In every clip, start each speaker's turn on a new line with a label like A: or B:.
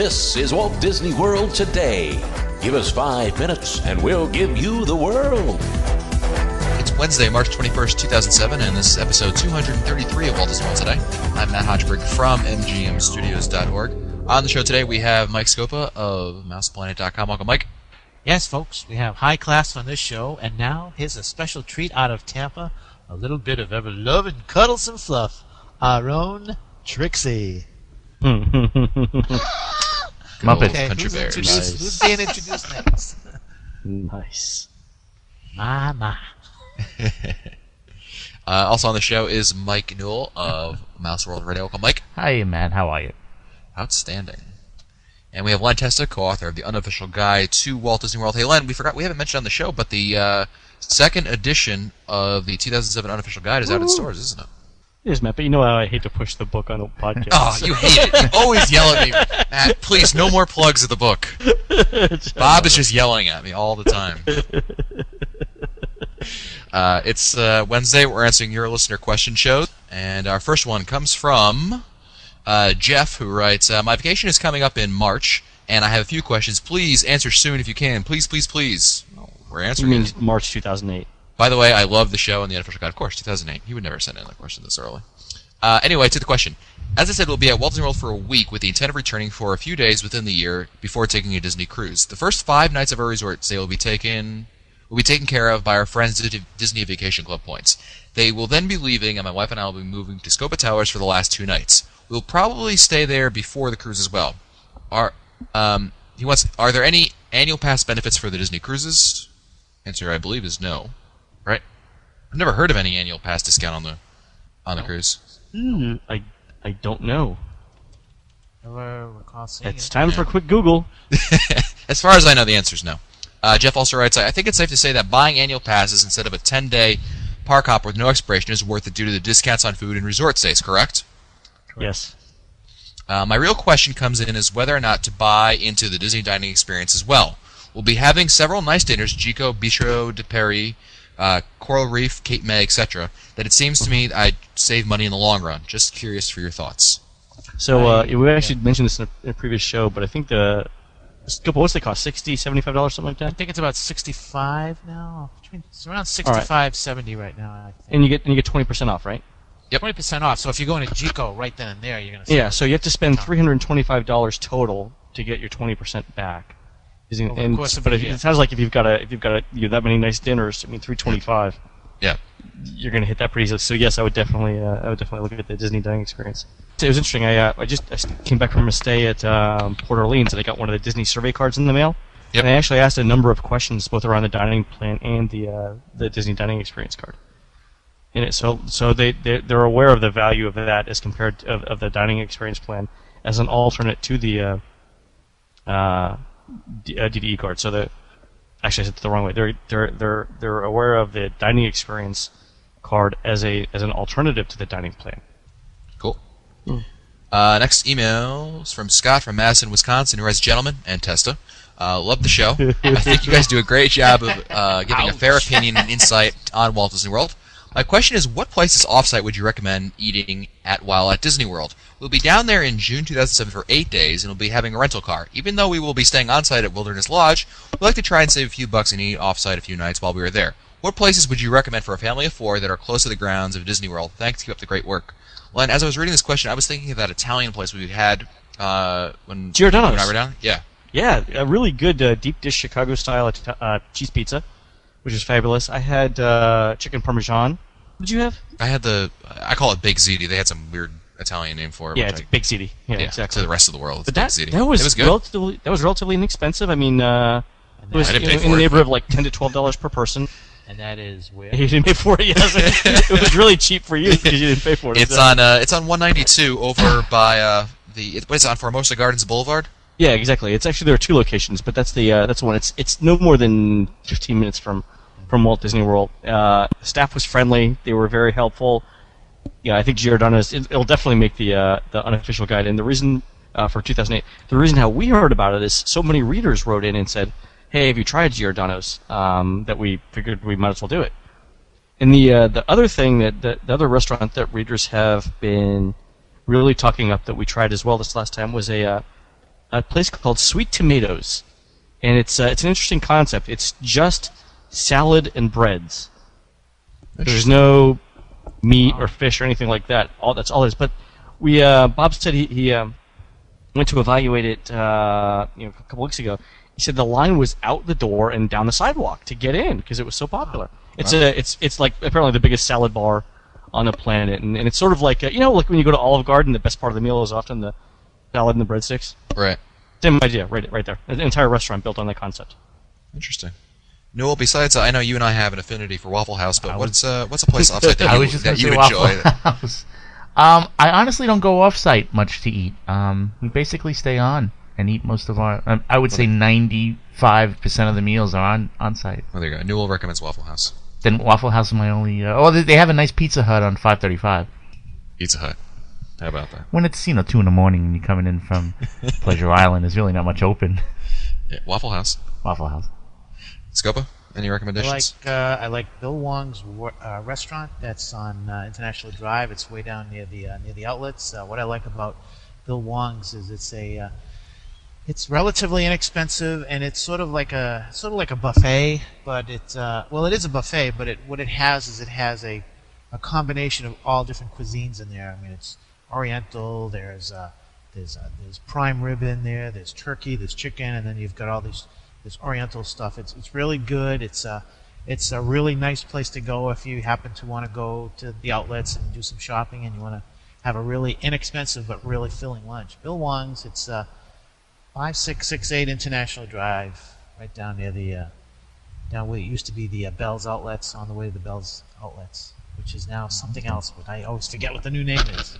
A: This is Walt Disney World Today. Give us 5 minutes and we'll give you the world.
B: It's Wednesday, March 21st, 2007, and this is episode 233 of Walt Disney World Today. I'm Matt Hodgeberg from MGMstudios.org. On the show today, we have Mike Scopa of MousePlanet.com. Welcome, Mike.
C: Yes, folks, we have high class on this show, and now here's a special treat out of Tampa, a little bit of ever-loving cuddles and fluff, our own Trixie.
B: Muppet Country Bears.
C: Who's being introduced next?
D: Nice.
C: My.
B: Also on the show is Mike Newell of Mouse World Radio. Welcome, Mike.
D: Hi, man. How are you?
B: Outstanding. And we have Len Testa, co-author of the unofficial guide to Walt Disney World. Hey, Len, we haven't mentioned on the show, but the second edition of the 2007 unofficial guide is out in stores, isn't it?
D: It is, Matt, but you know how I hate to push the book on a podcast.
B: Oh, you hate it. You always yell at me. Matt, please, no more plugs of the book. Bob is just yelling at me all the time. It's Wednesday. We're answering your listener question show, and our first one comes from Jeff, who writes, my vacation is coming up in March, and I have a few questions. Please answer soon if you can. Please, please, please. Oh, we're answering.
D: You mean March 2008?
B: By the way, I love the show and the unofficial guide. Of course, 2008. He would never send in a question this early. Anyway, to the question. As I said, we'll be at Walt Disney World for a week with the intent of returning for a few days within the year before taking a Disney cruise. The first 5 nights of our resort stay will be taken care of by our friends at Disney Vacation Club points. They will then be leaving, and my wife and I will be moving to Scopa Towers for the last 2 nights. We'll probably stay there before the cruise as well. Are there any annual pass benefits for the Disney cruises? Answer, I believe, is no. Right? I've never heard of any annual pass discount on the cruise.
D: I don't know.
C: It's
D: time for a quick Google.
B: As far as I know, the answer is no. Jeff also writes, I think it's safe to say that buying annual passes instead of a 10-day park hop with no expiration is worth it due to the discounts on food and resort stays, correct?
D: Yes.
B: My real question comes in is whether or not to buy into the Disney dining experience as well. We'll be having several nice dinners, Jico, Bistro de Paris, Coral Reef, Cape May, etc., that it seems to me I'd save money in the long run. Just curious for your thoughts.
D: So we actually mentioned this in a previous show, but I think what's they cost? $60, $75, something like that?
C: I think it's about $65 now. It's around $65,
D: right.
C: $70 right now, I think.
D: And you get 20% off, right?
B: Yep.
C: 20% off. So if you go into Jico right then and there, you're going to.
D: Yeah. So you have to spend $325 total to get your 20% back. But it sounds like if you've got that many nice dinners, I mean $325.
B: Yeah.
D: You're going to hit that pretty easily. So yes, I would definitely look at the Disney dining experience. It was interesting. I came back from a stay at Port Orleans, and I got one of the Disney survey cards in the mail.
B: Yep.
D: And I actually asked a number of questions both around the dining plan and the Disney dining experience card. In it, so they're aware of the value of that as compared of the dining experience plan as an alternate to the DDE card. So actually I said it the wrong way. They're aware of the dining experience card as an alternative to the dining plan.
B: Cool. Next email is from Scott from Madison, Wisconsin, who writes, "Gentlemen and Testa, love the show. I think you guys do a great job of giving a fair opinion and insight on Walt Disney World. My question is, what places offsite would you recommend eating at while at Disney World? We'll be down there in June 2007 for 8 days, and we'll be having a rental car. Even though we will be staying on-site at Wilderness Lodge, we'd like to try and save a few bucks and eat off-site a few nights while we are there. What places would you recommend for a family of 4 that are close to the grounds of Disney World? Thanks, keep up the great work." Len, as I was reading this question, I was thinking of that Italian place we had when
D: Giordano's.
B: when I were down. Yeah.
D: Yeah, a really good deep dish Chicago-style cheese pizza, which is fabulous. I had chicken parmesan. What did you have?
B: I had I call it Big Ziti. They had some weird Italian name for it.
D: Yeah, it's Big Ziti. Yeah, exactly.
B: To the rest of the world, it's
D: but
B: Big Ziti.
D: That was
B: it was good.
D: That was relatively inexpensive. I mean, it was in the neighborhood of like $10 to $12 per person.
C: And that is where
D: you didn't pay for it. Yes, it was really cheap for you because you didn't pay for it.
B: It's on 192 over by it's on Formosa Gardens Boulevard.
D: Yeah, exactly. It's actually there are 2 locations, but that's the one. It's no more than 15 minutes from Walt Disney World. The staff was friendly. They were very helpful. Yeah, I think Giordano's. It'll definitely make the unofficial guide. And the reason for 2008, the reason how we heard about it is so many readers wrote in and said, "Hey, have you tried Giordano's?" That we figured we might as well do it. And the other thing the other restaurant that readers have been really talking up that we tried as well this last time was a a place called Sweet Tomatoes, and it's an interesting concept. It's just salad and breads. There's no meat or fish or anything like that. That's all it is. But Bob said he went to evaluate it a couple weeks ago. He said the line was out the door and down the sidewalk to get in because it was so popular. It's like apparently the biggest salad bar on the planet, and it's sort of like like when you go to Olive Garden, the best part of the meal is often the salad and the breadsticks.
B: Right.
D: Same idea, right there. An entire restaurant built on that concept.
B: Interesting. Noel, besides, I know you and I have an affinity for Waffle House, but what's a place offsite that you enjoy?
E: House. I honestly don't go off-site much to eat. We basically stay on and eat most of our. I would say 95% of the meals are on-site.
B: Oh, there you go. Newell recommends Waffle House.
E: Then Waffle House is my only. They have a nice Pizza Hut on 535.
B: Pizza Hut. How about that?
E: When it's 2 in the morning and you're coming in from Pleasure Island, there's really not much open.
B: Yeah, Waffle House.
E: Waffle House.
B: Scopa, any recommendations?
C: I like Bill Wong's restaurant. That's on International Drive. It's way down near the outlets. What I like about Bill Wong's is it's relatively inexpensive, and it's sort of like a buffet. But it is a buffet. But what it has a combination of all different cuisines in there. I mean, it's Oriental. There's prime rib in there. There's turkey. There's chicken, and then you've got all this Oriental stuff. It's really good. It's a really nice place to go if you happen to want to go to the outlets and do some shopping and you want to have a really inexpensive but really filling lunch. Bill Wong's. It's 5668 International Drive, right down near down where it used to be the Bell's Outlets, on the way to the Bell's Outlets, which is now something else, but I always forget what the new name is.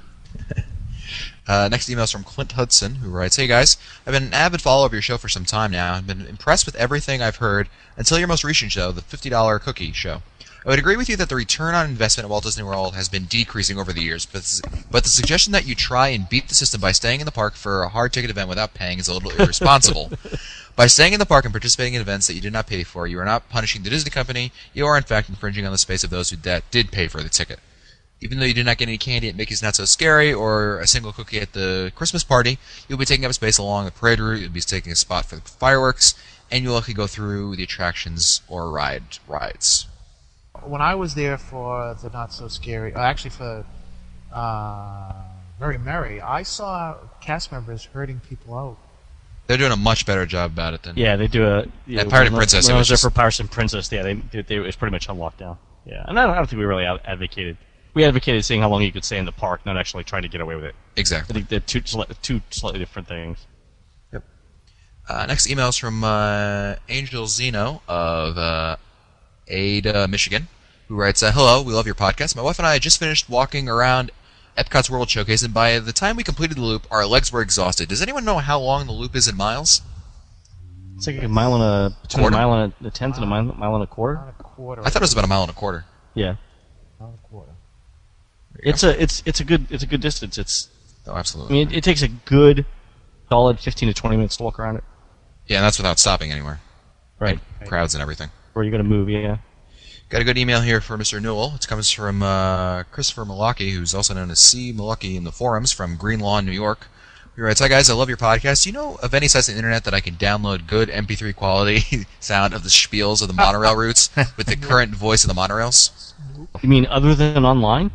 B: Next email is from Clint Hudson, who writes, "Hey guys, I've been an avid follower of your show for some time now and been impressed with everything I've heard until your most recent show, the $50 cookie show. I would agree with you that the return on investment at Walt Disney World has been decreasing over the years, but the suggestion that you try and beat the system by staying in the park for a hard ticket event without paying is a little irresponsible. By staying in the park and participating in events that you did not pay for, you are not punishing the Disney company, you are in fact infringing on the space of those that did pay for the ticket. Even though you did not get any candy at Mickey's Not So Scary or a single cookie at the Christmas party, you'll be taking up space along the parade route, you'll be taking a spot for the fireworks, and you'll likely go through the attractions or rides.
C: When I was there for the Not So Scary, actually for Very Merry, I saw cast members herding people out.
B: They're doing a much better job about it than...
D: Yeah, they do a...
B: At Pirate and Princess,
D: when I was there for Pirates and Princess, yeah, it was pretty much on lockdown. Yeah, and I don't think we really advocated... We advocated seeing how long you could stay in the park, not actually trying to get away with it.
B: Exactly.
D: I think they're two slightly different things.
B: Yep. Next email is from Angel Zeno of Ada, Michigan, who writes, "Hello, we love your podcast. My wife and I just finished walking around Epcot's World Showcase, and by the time we completed the loop, our legs were exhausted. Does anyone know how long the loop is in miles?"
D: It's like between a mile and a tenth and a mile and a quarter.
B: I thought it was about a mile and a quarter.
D: Yeah.
C: Mile and a quarter.
D: It's a good distance.
B: Oh, absolutely.
D: I mean, it takes a good solid 15 to 20 minutes to walk around it.
B: Yeah, and that's without stopping anywhere.
D: Right.
B: Like crowds and everything.
D: Where you got to move, yeah.
B: Got a good email here for Mr. Newell. It comes from Christopher Milwaukee, who's also known as C. Milwaukee in the forums, from Green Lawn, New York. He writes, "Hi guys, I love your podcast. Do you know of any sites on the internet that I can download good MP3 quality sound of the spiels of the monorail routes with the current voice of the monorails?"
D: You mean other than online?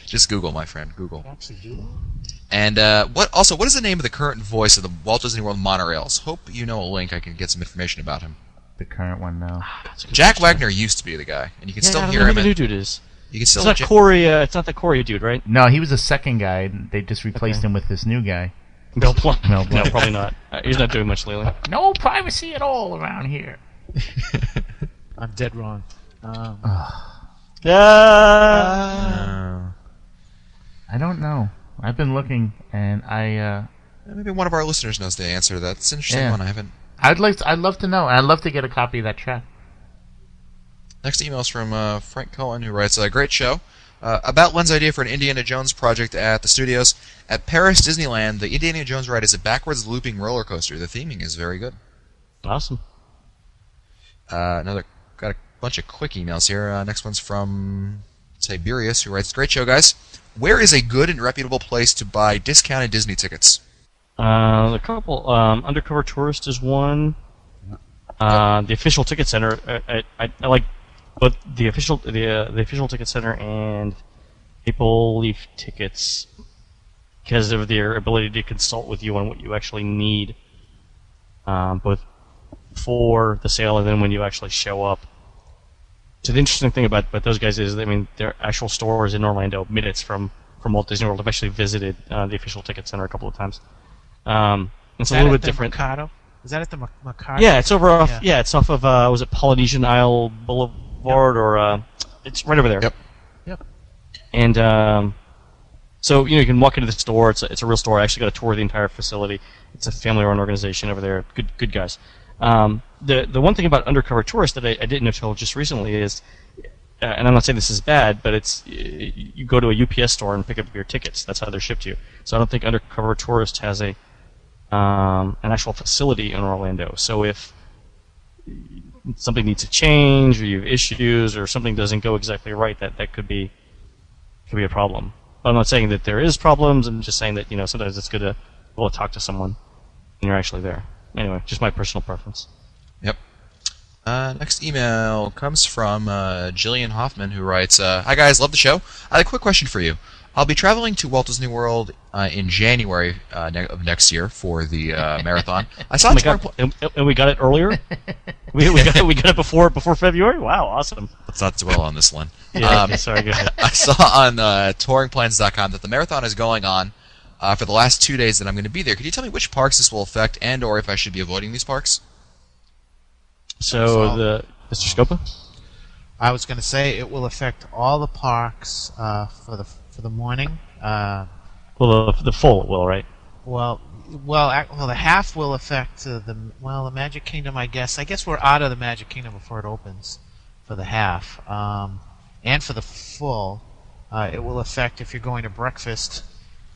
B: Just Google, my friend. Google.
C: Actually do.
B: And what is the name of the current voice of the Walt Disney World monorails? Hope you know a link. I can get some information about him.
E: The current one now.
B: Jack Wagner used to be the guy, and you can still hear him.
D: The new dude is.
B: You can still.
D: It's not Corey. It's not the Corey dude, right?
E: No, he was the second guy. And they just replaced him with this new guy.
D: Mel Blanc. No, probably not. He's not doing much lately.
E: No privacy at all around here.
C: I'm dead wrong.
E: I don't know. I've been looking, and
B: maybe one of our listeners knows the answer to that. It's an interesting one. I haven't.
E: I'd love to know. I'd love to get a copy of that track.
B: Next email is from Frank Cohen, who writes, "Great show. About Len's idea for an Indiana Jones project at the studios. At Paris Disneyland, the Indiana Jones ride is a backwards looping roller coaster. The theming is very good."
D: Awesome.
B: Got a bunch of quick emails here. Next one's from Tiberius, who writes, "Great show, guys. Where is a good and reputable place to buy discounted Disney tickets?"
D: A couple. Undercover Tourist is one. The official ticket center. I like both the official ticket center and Maple Leaf Tickets because of their ability to consult with you on what you actually need, both for the sale and then when you actually show up. So the interesting thing about those guys is, I mean, their actual store is in Orlando, minutes from Walt Disney World. I've actually visited the official ticket center a couple of times. It's a little bit different.
C: Mercado? Is that at the Mercado?
D: Yeah, it's over off. Yeah, it's off of was it Polynesian Isle Boulevard or it's right over there.
C: Yep.
D: And so you can walk into the store. It's a real store. I actually got a tour of the entire facility. It's a family-run organization over there. Good guys. The one thing about Undercover Tourist that I didn't know until just recently is, and I'm not saying this is bad, but it's you go to a UPS store and pick up your tickets. That's how they're shipped to you. So I don't think Undercover Tourist has an actual facility in Orlando. So if something needs to change, or you have issues, or something doesn't go exactly right, that could be a problem. But I'm not saying that there is problems. I'm just saying that sometimes it's good to be able to talk to someone when you're actually there. Anyway, just my personal preference.
B: Yep. Next email comes from Jillian Hoffman, who writes, "Hi guys, love the show. I have a quick question for you. I'll be traveling to Walt Disney World in January of next year for the marathon. I saw
D: and we got it earlier. we got it before February. Wow, awesome.
B: Let's not dwell on this one.
D: Yeah, sorry. Go ahead.
B: I saw on touringplans.com that the marathon is going on for the last 2 days that I'm going to be there. Could you tell me which parks this will affect, and/or if I should be avoiding these parks?"
D: So Mr. Scopa?
C: I was going to say it will affect all the parks for the morning.
D: Well, the full will, right?
C: Well, the half will affect the Magic Kingdom. I guess we're out of the Magic Kingdom before it opens for the half, and for the full, it will affect if you're going to breakfast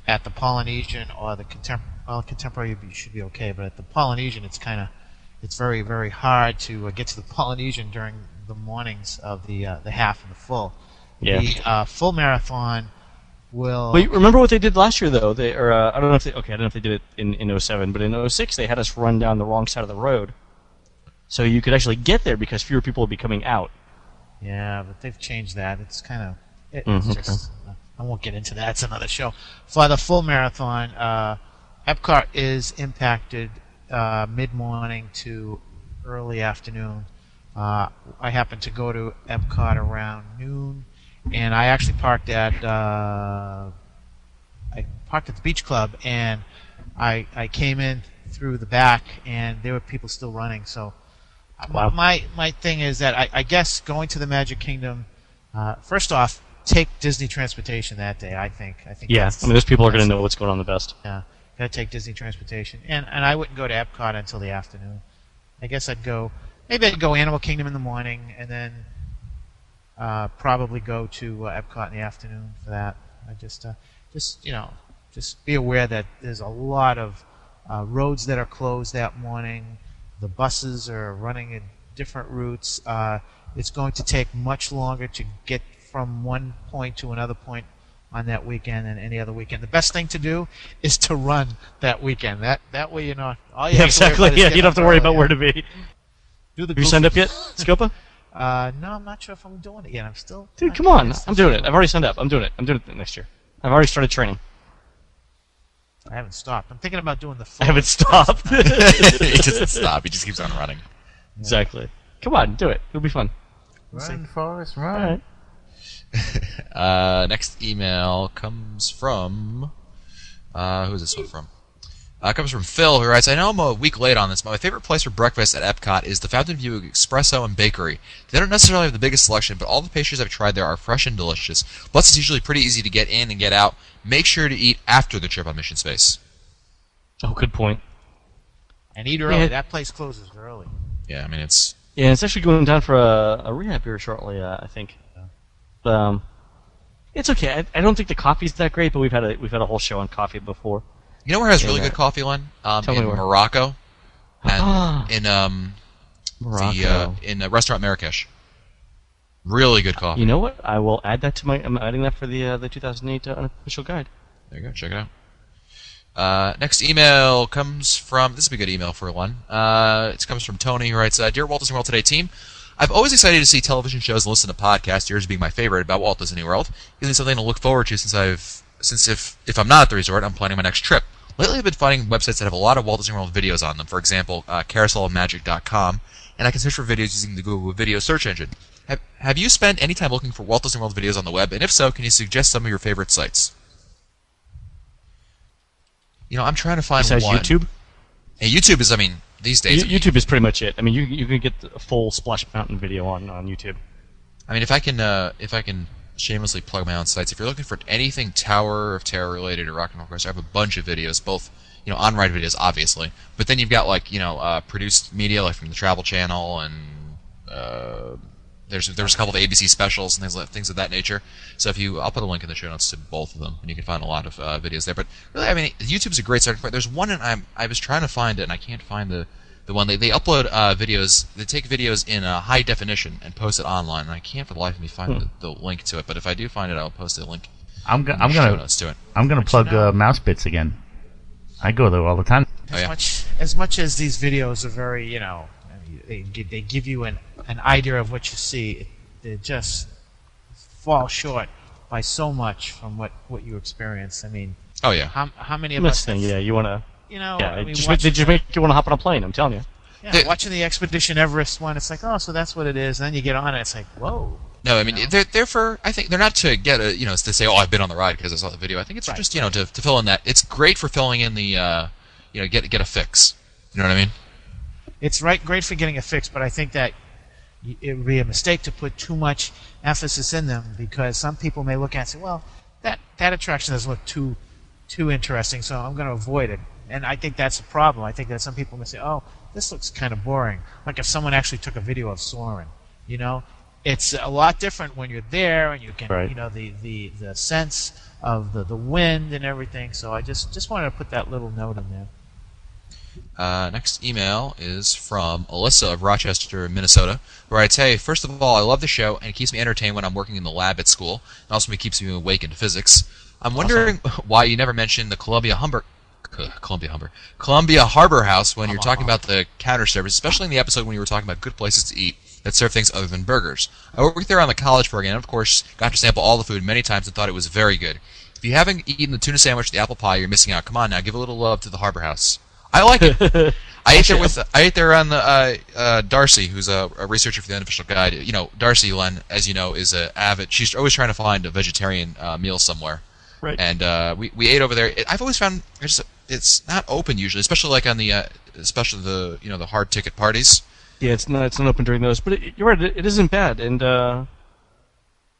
C: at the Polynesian or the Contemporary. You should be okay, but at the Polynesian, it's very, very hard to get to the Polynesian during the mornings of the half and the full.
D: Yeah.
C: The full marathon will.
D: Wait, remember what they did last year though? I don't know if they did it in 07, but in 06 they had us run down the wrong side of the road, so you could actually get there because fewer people would be coming out.
C: Yeah, but they've changed that. It's kind of it's just. I won't get into that. It's another show. For the full marathon, Epcot is impacted mid-morning to early afternoon. I happened to go to Epcot around noon, and I actually parked at the Beach Club, and I came in through the back, and there were people still running. So
D: wow.
C: my thing is that I guess going to the Magic Kingdom, first off, take Disney transportation that day. I think.
D: Yeah, those people are going to know what's going on the best.
C: Yeah, gotta take Disney transportation, and I wouldn't go to Epcot until the afternoon. I guess I'd go Animal Kingdom in the morning, and then probably go to Epcot in the afternoon for that. I just be aware that there's a lot of roads that are closed that morning. The buses are running in different routes. It's going to take much longer to get from one point to another point on that weekend than any other weekend. The best thing to do is to run that weekend. That way, all you have
D: exactly.
C: To worry about
D: you don't have to worry about where to be.
C: Have
D: you signed up yet, Scopa?
C: No, I'm not sure if I'm doing it yet. I'm still.
D: Dude, come on! I'm doing it. I've already signed up. I'm doing it next year. I've already started training.
C: I haven't stopped. I'm thinking about doing the full.
D: I haven't stopped.
B: He doesn't stop. He just keeps on running.
D: Exactly. Come on, do it. It'll be fun.
E: Run, Forrest, run.
D: All right.
B: Next email comes from who is this one from? Comes from Phil, who writes, "I know I'm a week late on this, but my favorite place for breakfast at Epcot is the Fountain View Espresso and Bakery. They don't necessarily have the biggest selection, but all the pastries I've tried there are fresh and delicious. Plus, it's usually pretty easy to get in and get out. Make sure to eat after the trip on Mission Space."
D: Oh, good point.
C: And eat early.
D: Yeah.
C: That place closes early.
B: Yeah, I mean it's.
D: Yeah, it's actually going down for a rehab here shortly. I think. It's okay. I don't think the coffee's that great, but we've had a whole show on coffee before.
B: You know where it has really good coffee, Len?
D: Tell me
B: in
D: where.
B: Morocco, and in
D: Morocco.
B: in restaurant Marrakesh. Really good coffee.
D: You know what? I will add that to my. I'm adding that for the 2008 unofficial guide.
B: There you go. Check it Next email comes from, this will be a good email for one. It comes from Tony, who writes, Dear Walt Disney World Today team, I've always excited to see television shows and listen to podcasts, yours being my favorite, about Walt Disney World. Gives me something to look forward to since if I'm not at the resort, I'm planning my next trip. Lately I've been finding websites that have a lot of Walt Disney World videos on them, for example, carouselofmagic.com, and I can search for videos using the Google Video search engine. Have you spent any time looking for Walt Disney World videos on the web, and if so, can you suggest some of your favorite sites? I'm trying to find
D: Besides
B: one.
D: YouTube?
B: And YouTube is, these days...
D: YouTube is pretty much it. You can get a full Splash Mountain video on YouTube.
B: If I can shamelessly plug my own sites, if you're looking for anything Tower of Terror related or Rock and Roller Coaster, I have a bunch of videos, both on-ride videos, obviously, but then you've got produced media like from the Travel Channel, and there's a couple of ABC specials and things of that nature. So I'll put a link in the show notes to both of them, and you can find a lot of videos there. But really, YouTube's a great starting point. There's one, and I was trying to find it, and I can't find the one. They upload videos. They take videos in high definition and post it online, and I can't for the life of me find the link to it. But if I do find it, I'll post a link.
E: I'm gonna plug Mouse Bits again. I go there all the time.
C: As much as these videos are very, they give you an idea of what you see, they just fall short by so much from what you experience.
B: Oh yeah.
C: How many of us?
D: Yeah, you wanna. They just make you want to hop on a plane. I'm telling you.
C: Yeah, watching the Expedition Everest one, it's like, oh, so that's what it is. And then you get on it, it's like, whoa.
B: No, they're for. I think they're not to get to say, oh, I've been on the ride because I saw the video. I think it's just to fill in that. It's great for filling in the get a fix. You know what I mean?
C: It's great for getting a fix, but I think that it would be a mistake to put too much emphasis in them, because some people may look at it and say, well, that attraction doesn't look too interesting, so I'm going to avoid it. And I think that's a problem. I think that some people may say, oh, this looks kind of boring. Like if someone actually took a video of Soarin', it's a lot different when you're there and you can, the sense of the wind and everything. So I just wanted to put that little note in there.
B: Next email is from Alissa of Rochester, Minnesota, who writes, Hey, first of all, I love the show, and it keeps me entertained when I'm working in the lab at school, and also it keeps me awake in physics. I'm wondering why you never mentioned the Columbia Harbor House when you're talking about the counter service, especially in the episode when you were talking about good places to eat that serve things other than burgers. I worked there on the college program, and of course got to sample all the food many times and thought it was very good. If you haven't eaten the tuna sandwich or the apple pie, you're missing out. Come on now, give a little love to the Harbor House. I like it. I ate there on the Darcy, who's a researcher for the Unofficial Guide. Darcy, Len, as you know, is a avid. She's always trying to find a vegetarian meal somewhere.
D: Right.
B: And we ate over there. I've always found it's not open usually, especially like on the the hard ticket parties.
D: Yeah, it's not open during those, but you're right. It isn't bad, and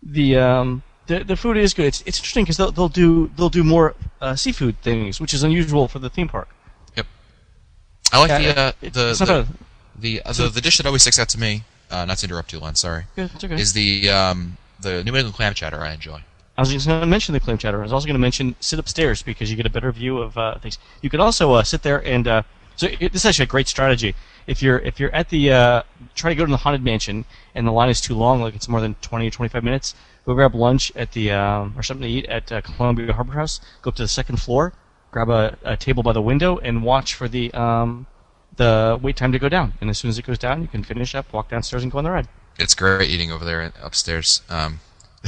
D: the food is good. It's interesting because they'll do more seafood things, which is unusual for the theme park.
B: Yep. I like the dish that always sticks out to me. Not to interrupt you, Len. Sorry.
D: Yeah, it's okay.
B: Is the New England clam chowder I enjoy.
D: I was just going to mention the clam chowder. I was also going to mention sit upstairs because you get a better view of things. You can also sit there and this is actually a great strategy. If you're at the try to go to the Haunted Mansion and the line is too long, like it's more than 20 or 25 minutes, go grab lunch at the or something to eat at Columbia Harbor House. Go up to the second floor, grab a table by the window, and watch for the wait time to go down. And as soon as it goes down, you can finish up, walk downstairs, and go on the ride.
B: It's great eating over there upstairs.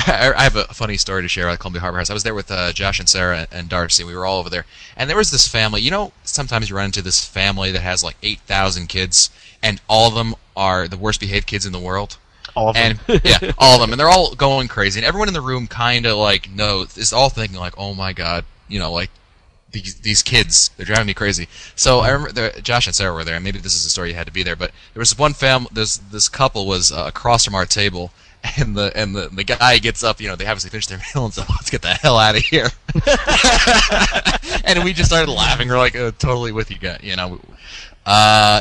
B: I have a funny story to share at Columbia Harbor House. I was there with Josh and Sarah and Darcy. We were all over there. And there was this family. Sometimes you run into this family that has like 8,000 kids, and all of them are the worst behaved kids in the world.
D: All of them.
B: Yeah, all of them. And they're all going crazy. And everyone in the room kind of is all thinking like, oh my God, these kids, they're driving me crazy. So I remember Josh and Sarah were there, and maybe this is a story you had to be there, but there was one family, this couple was across from our table, and the guy gets up, they obviously finished their meal and said, let's get the hell out of here. And we just started laughing. We're like, totally with you guys,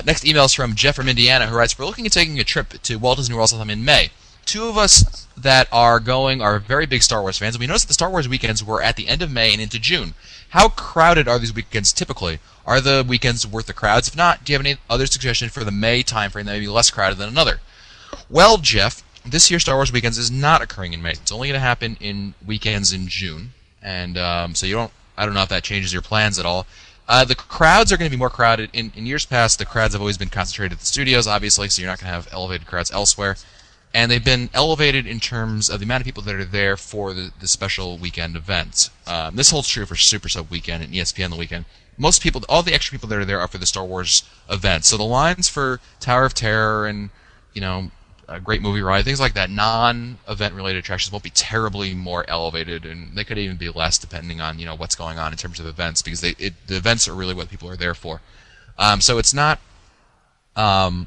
B: Next email is from Jeff from Indiana, who writes, we're looking at taking a trip to Walt Disney World sometime in May. Two of us that are going are very big Star Wars fans, and we noticed that the Star Wars weekends were at the end of May and into June. How crowded are these weekends typically? Are the weekends worth the crowds? If not, do you have any other suggestion for the May timeframe that may be less crowded than another? Well, Jeff, this year's Star Wars Weekends is not occurring in May. It's only going to happen in weekends in June, and so you don't. I don't know if that changes your plans at all. The crowds are going to be more crowded. In years past, the crowds have always been concentrated at the studios, obviously, so you're not going to have elevated crowds elsewhere. And they've been elevated in terms of the amount of people that are there for the special weekend events. This holds true for Super Sub Weekend and ESPN The Weekend. Most people, all the extra people that are there are for the Star Wars events. So the lines for Tower of Terror and, a Great Movie Ride, things like that, non-event related attractions won't be terribly more elevated, and they could even be less depending on what's going on in terms of events, because the events are really what people are there for. So it's not a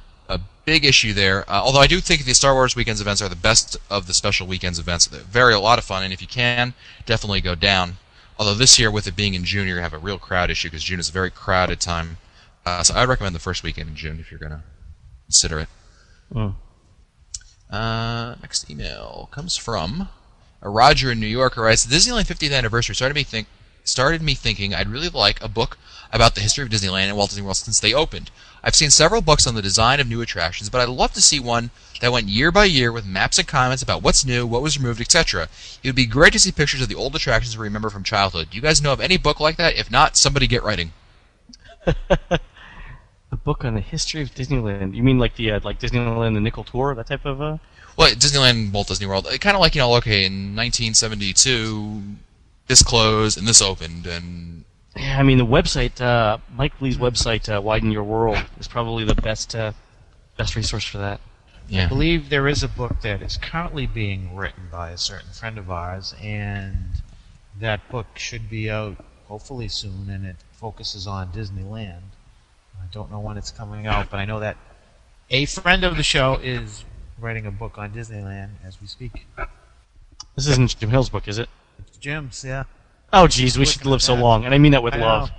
B: big issue there. Although I do think the Star Wars Weekends events are the best of the special weekends events. They're a lot of fun, and if you can, definitely go down. Although this year, with it being in June, you're going to have a real crowd issue, because June is a very crowded time. So I'd recommend the first weekend in June if you're going to consider it. Next email comes from Roger in New York, who writes, the Disneyland 50th anniversary started me thinking I'd really like a book about the history of Disneyland and Walt Disney World since they opened. I've seen several books on the design of new attractions, but I'd love to see one that went year by year with maps and comments about what's new, what was removed, etc. It would be great to see pictures of the old attractions we remember from childhood. Do you guys know of any book like that? If not, somebody get writing.
D: A book on the history of Disneyland. You mean like the like Disneyland, the Nickel Tour, that type of?
B: Well, Disneyland, Walt Disney World, kind of like in 1972, this closed and this opened, and
D: yeah, I mean the website, Mike Lee's website, Widen Your World, is probably the best resource for that.
B: Yeah.
C: I believe there is a book that is currently being written by a certain friend of ours, and that book should be out hopefully soon, and it focuses on Disneyland. I don't know when it's coming out, but I know that a friend of the show is writing a book on Disneyland as we speak.
D: This isn't Jim Hill's book, is it?
C: It's Jim's, yeah.
D: Oh, geez, we should live so long, and I mean that with love.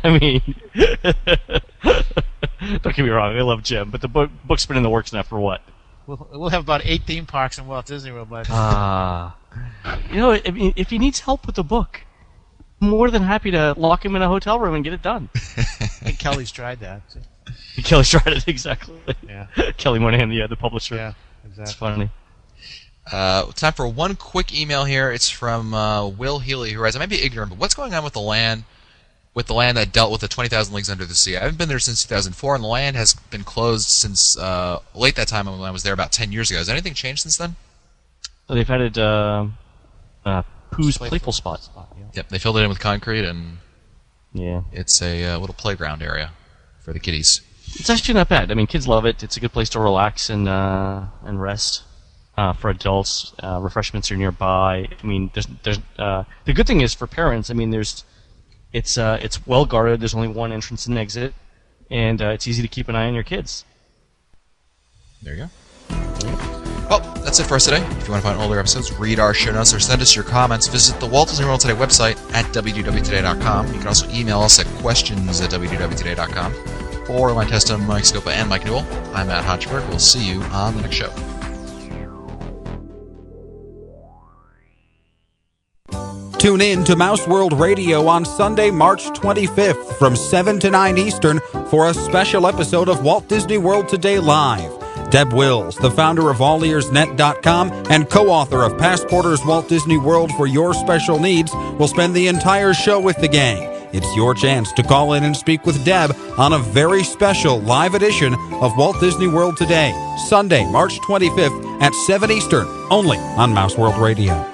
D: I mean, don't get me wrong, I love Jim, but the book's been in the works now for what?
C: We'll have about 8 theme parks in Walt Disney World by
D: I mean, if he needs help with the book, I'm more than happy to lock him in a hotel room and get it done.
C: I think Kelly's tried that. Too.
D: Kelly's tried it, exactly.
C: Yeah.
D: Kelly Moynihan, the publisher.
C: Yeah, exactly.
D: It's funny.
B: Time for one quick email here. It's from Will Healy, who writes, I might be ignorant, but what's going on with the land that dealt with the 20,000 Leagues Under the Sea? I haven't been there since 2004, and the land has been closed since late that time when I was there about 10 years ago. Has anything changed since then?
D: So they've added Pooh's Playful Spot.
B: Yep, they filled it in with concrete, and
D: yeah,
B: it's a little playground area for the kiddies.
D: It's actually not bad. I mean, kids love it. It's a good place to relax and rest. For adults, refreshments are nearby. I mean, there's the good thing is for parents. I mean, it's well guarded. There's only one entrance and exit, and it's easy to keep an eye on your kids.
B: There you go. Well, that's it for us today. If you want to find older episodes, read our show notes, or send us your comments, visit the Walt Disney World Today website at www.today.com. You can also email us at questions@www.today.com. For Line Testa, Mike Scopa, and Mike Newell, I'm Matt Hodgeberg. We'll see you on the next show.
F: Tune in to Mouse World Radio on Sunday, March 25th from 7 to 9 Eastern for a special episode of Walt Disney World Today Live. Deb Wills, the founder of AllEarsNet.com and co-author of Passporters Walt Disney World for Your Special Needs, will spend the entire show with the gang. It's your chance to call in and speak with Deb on a very special live edition of Walt Disney World Today, Sunday, March 25th at 7 Eastern, only on Mouse World Radio.